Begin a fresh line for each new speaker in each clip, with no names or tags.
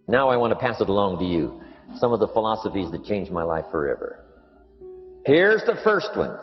Now I want to pass it along to you. Some of the philosophies that changed my life forever. Here's the first one.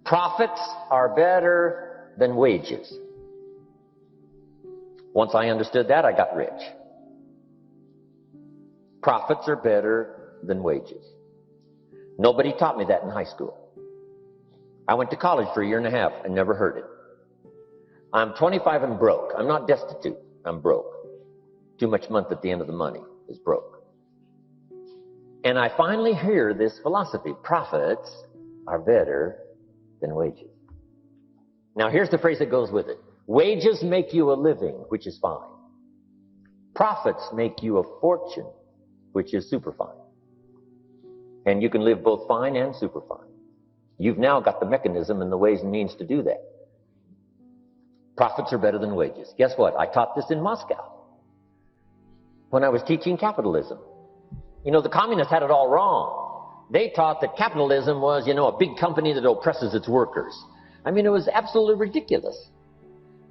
Profits are better than wages. Once I understood that, I got rich. Profits are better than wages. Nobody taught me that in high school. I went to college for a year and a half and never heard it. I'm 25 and broke. I'm not destitute. I'm broke. Too much month at the end of the money is broke. And I finally hear this philosophy. Profits are better than wages. Now here's the phrase that goes with it. Wages make you a living, which is fine. Profits make you a fortune, which is super fine. And you can live both fine and super fine. You've now got the mechanism and the ways and means to do that. Profits are better than wages. Guess what? I taught this in Moscow when I was teaching capitalism. You know, the communists had it all wrong. They taught that capitalism was, a big company that oppresses its workers. I mean, it was absolutely ridiculous.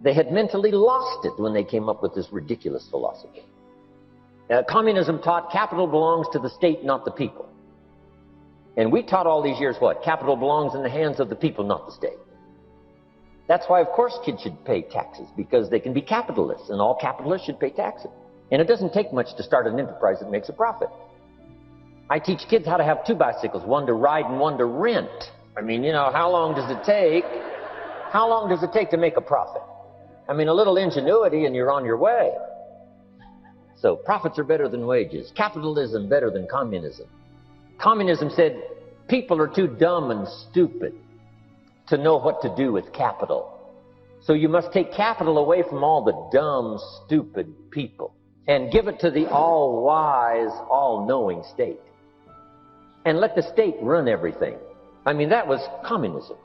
They had mentally lost it when they came up with this ridiculous philosophy. Communism taught capital belongs to the state, not the people. And we taught all these years what? Capital belongs in the hands of the people, not the state. That's why, of course, kids should pay taxes, because they can be capitalists, and all capitalists should pay taxes. And it doesn't take much to start an enterprise that makes a profit. I teach kids how to have two bicycles, one to ride and one to rent. I mean, how long does it take? How long does it take to make a profit? I mean, a little ingenuity and you're on your way. So profits are better than wages. Capitalism better than communism. Communism said people are too dumb and stupid to know what to do with capital. So you must take capital away from all the dumb, stupid people and give it to the all-wise, all-knowing state. And let the state run everything. I mean, that was communism.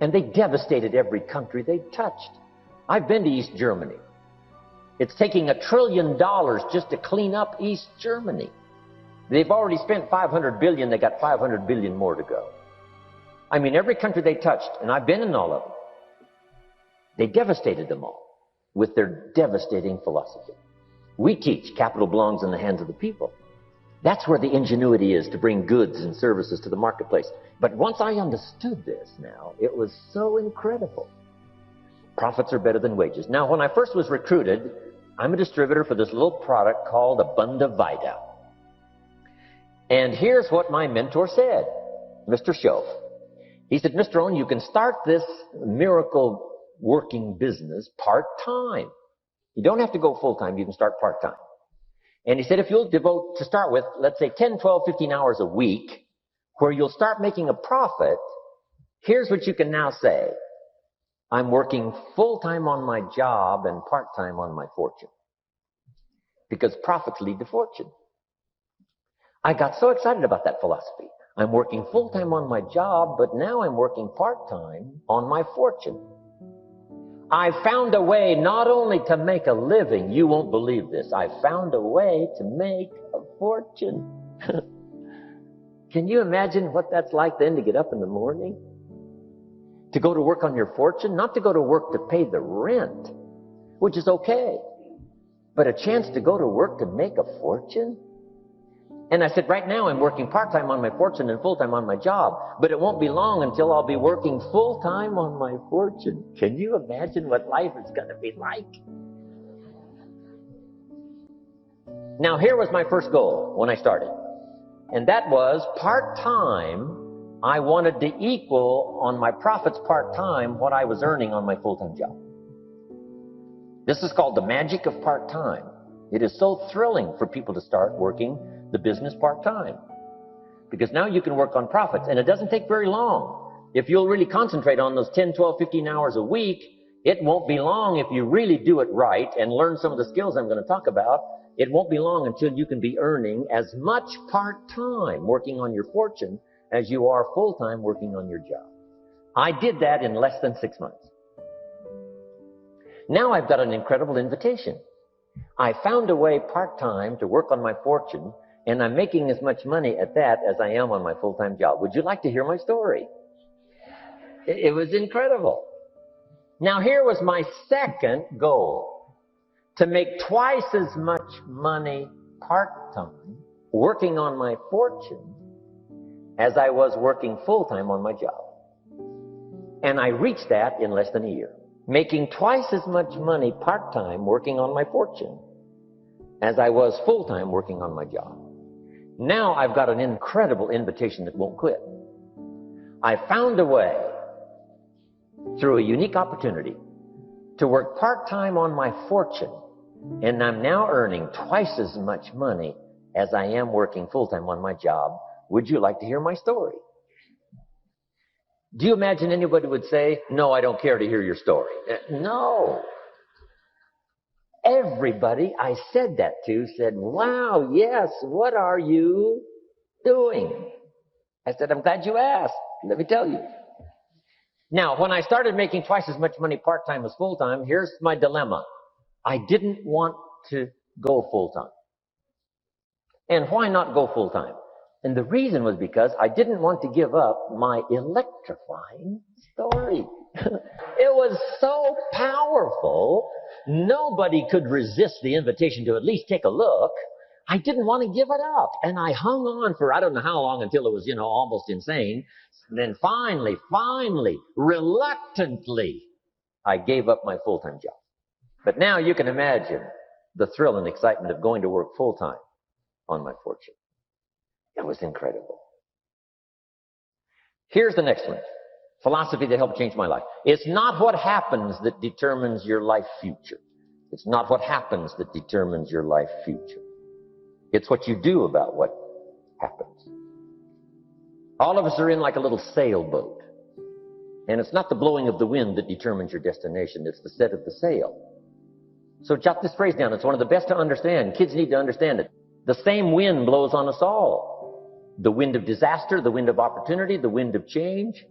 And they devastated every country they touched. I've been to East Germany. It's taking $1 trillion just to clean up East Germany. They've already spent $500 billion. They got $500 billion more to go. I mean, every country they touched, and I've been in all of them, they devastated them all with their devastating philosophy. We teach capital belongs in the hands of the people. That's where the ingenuity is to bring goods and services to the marketplace. But once I understood this now, it was so incredible. Profits are better than wages. Now, when I first was recruited, I'm a distributor for this little product called Abunda Vida. And here's what my mentor said, Mr. Schoaf. He said, Mr. Rohn, you can start this miracle working business part-time. You don't have to go full-time. You can start part-time. And he said, if you'll devote, to start with, let's say 10, 12, 15 hours a week, where you'll start making a profit, here's what you can now say. I'm working full-time on my job and part-time on my fortune. Because profits lead to fortune. I got so excited about that philosophy. I'm working full-time on my job, but now I'm working part-time on my fortune. I found a way not only to make a living, you won't believe this, I found a way to make a fortune. Can you imagine what that's like then to get up in the morning? To go to work on your fortune? Not to go to work to pay the rent, which is okay, but a chance to go to work to make a fortune? And I said, right now I'm working part-time on my fortune and full-time on my job, but it won't be long until I'll be working full-time on my fortune. Can you imagine what life is going to be like? Now, here was my first goal when I started, and that was part-time. I wanted to equal on my profits part-time what I was earning on my full-time job. This is called the magic of part-time. It is so thrilling for people to start working the business part-time, because now you can work on profits, and it doesn't take very long. If you'll really concentrate on those 10, 12, 15 hours a week, it won't be long if you really do it right and learn some of the skills I'm going to talk about. It won't be long until you can be earning as much part-time working on your fortune as you are full-time working on your job. I did that in less than 6 months. Now I've got an incredible invitation. I found a way part-time to work on my fortune, and I'm making as much money at that as I am on my full-time job. Would you like to hear my story? It was incredible. Now here was my second goal, to make twice as much money part-time working on my fortune as I was working full-time on my job. And I reached that in less than a year, making twice as much money part-time working on my fortune as I was full-time working on my job. Now I've got an incredible invitation that won't quit. I found a way, through a unique opportunity, to work part-time on my fortune, and I'm now earning twice as much money as I am working full-time on my job. Would you like to hear my story? Do you imagine anybody would say, no, I don't care to hear your story? No. Everybody I said that to said, wow, yes, what are you doing? I said, I'm glad you asked. Let me tell you. Now, when I started making twice as much money part-time as full-time, here's my dilemma. I didn't want to go full-time. And why not go full-time? And the reason was because I didn't want to give up my electrifying story. It was so powerful, nobody could resist the invitation to at least take a look. I didn't want to give it up. And I hung on for I don't know how long until it was, almost insane. And then finally, reluctantly, I gave up my full-time job. But now you can imagine the thrill and excitement of going to work full-time on my fortune. It was incredible. Here's the next one. Philosophy that helped change my life. It's not what happens that determines your life future. It's not what happens that determines your life future. It's what you do about what happens. All of us are in like a little sailboat. And it's not the blowing of the wind that determines your destination. It's the set of the sail. So jot this phrase down. It's one of the best to understand. Kids need to understand it. The same wind blows on us all. The wind of disaster, the wind of opportunity, the wind of change.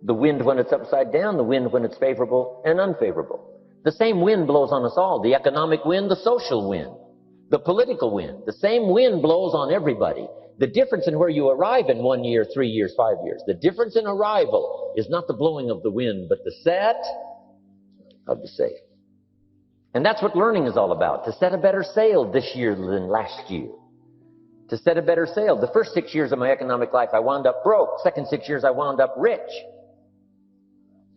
The wind when it's upside down, the wind when it's favorable and unfavorable. The same wind blows on us all. The economic wind, the social wind, the political wind. The same wind blows on everybody. The difference in where you arrive in 1 year, 3 years, 5 years, the difference in arrival is not the blowing of the wind, but the set of the sail. And that's what learning is all about, to set a better sail this year than last year. To set a better sail. The first 6 years of my economic life, I wound up broke. Second 6 years, I wound up rich.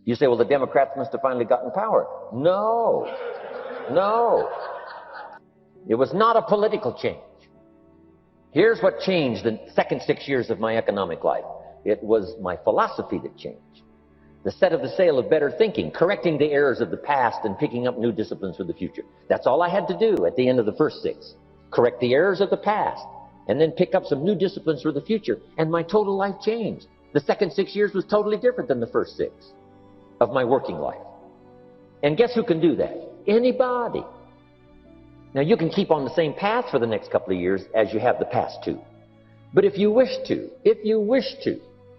You say, well, the Democrats must have finally gotten power. No. It was not a political change. Here's what changed the second 6 years of my economic life. It was my philosophy that changed. The set of the sail of better thinking, correcting the errors of the past and picking up new disciplines for the future. That's all I had to do at the end of the first 6. Correct the errors of the past and then pick up some new disciplines for the future. And my total life changed. The second 6 years was totally different than the first 6 of my working life. And guess who can do that? Anybody. Now you can keep on the same path for the next couple of years as you have the past 2. But if you wish to,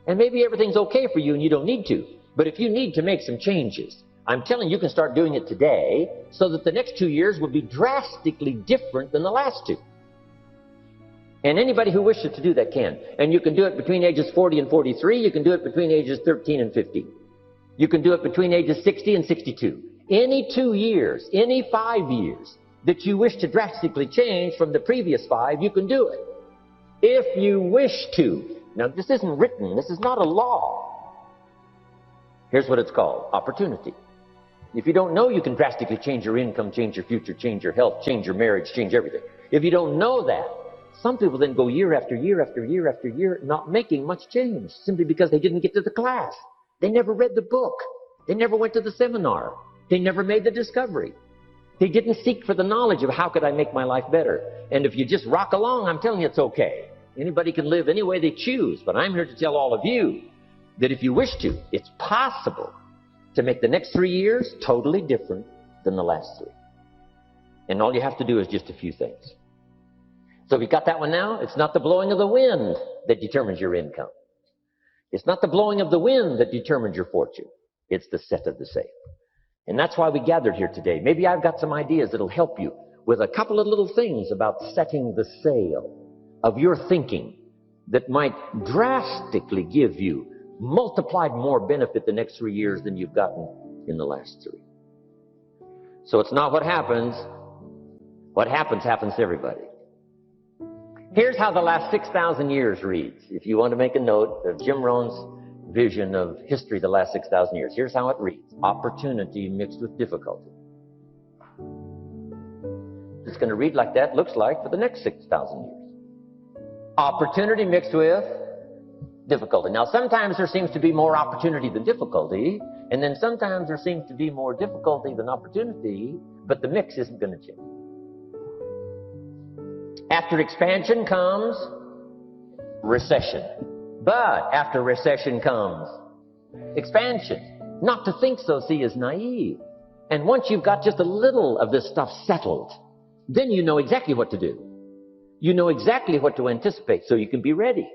and maybe everything's okay for you and you don't need to, but if you need to make some changes, I'm telling you can start doing it today so that the next 2 years will be drastically different than the last 2. And anybody who wishes to do that can. And you can do it between ages 40 and 43. You can do it between ages 13 and 15. You can do it between ages 60 and 62. Any 2 years, any 5 years that you wish to drastically change from the previous 5, you can do it. If you wish to. Now, this isn't written. This is not a law. Here's what it's called. Opportunity. If you don't know you can drastically change your income, change your future, change your health, change your marriage, change everything. If you don't know that, some people then go year after year after year after year not making much change simply because they didn't get to the class. They never read the book. They never went to the seminar. They never made the discovery. They didn't seek for the knowledge of how could I make my life better. And if you just rock along, I'm telling you it's okay. Anybody can live any way they choose. But I'm here to tell all of you that if you wish to, it's possible to make the next 3 years totally different than the last 3. And all you have to do is just a few things. So we got that one now? It's not the blowing of the wind that determines your income. It's not the blowing of the wind that determines your fortune. It's the set of the sail. And that's why we gathered here today. Maybe I've got some ideas that'll help you with a couple of little things about setting the sail of your thinking that might drastically give you multiplied more benefit the next 3 years than you've gotten in the last 3. So it's not what happens. What happens, happens to everybody. Here's how the last 6,000 years reads. If you want to make a note of Jim Rohn's vision of history the last 6,000 years, here's how it reads. Opportunity mixed with difficulty. It's going to read like that, looks like, for the next 6,000 years. Opportunity mixed with difficulty. Now, sometimes there seems to be more opportunity than difficulty, and then sometimes there seems to be more difficulty than opportunity, but the mix isn't going to change. After expansion comes recession. But after recession comes expansion. Not to think so, see, is naive. And once you've got just a little of this stuff settled, then you know exactly what to do. You know exactly what to anticipate, so you can be ready.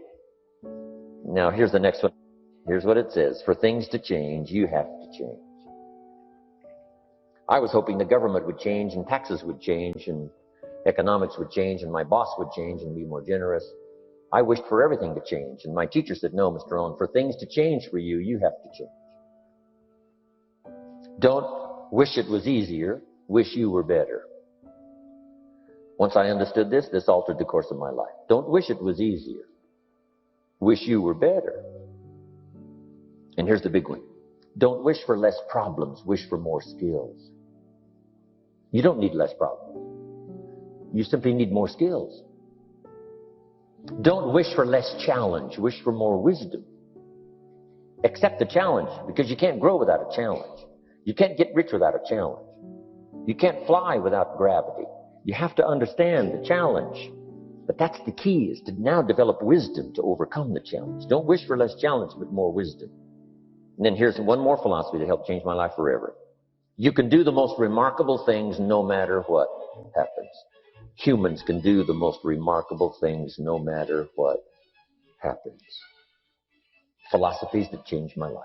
Now, here's the next one. Here's what it says. For things to change, you have to change. I was hoping the government would change, and taxes would change, and economics would change, and my boss would change and be more generous. I wished for everything to change, and my teacher said, no, Mr. Rohn, for things to change for you, you have to change. Don't wish it was easier, wish you were better. Once I understood this, this altered the course of my life. Don't wish it was easier, wish you were better. And here's the big one. Don't wish for less problems, wish for more skills. You don't need less problems. You simply need more skills. Don't wish for less challenge. Wish for more wisdom. Accept the challenge, because you can't grow without a challenge. You can't get rich without a challenge. You can't fly without gravity. You have to understand the challenge. But that's the key, is to now develop wisdom to overcome the challenge. Don't wish for less challenge, but more wisdom. And then here's one more philosophy that helped change my life forever. You can do the most remarkable things no matter what happens. Humans can do the most remarkable things no matter what happens. Philosophies that changed my life.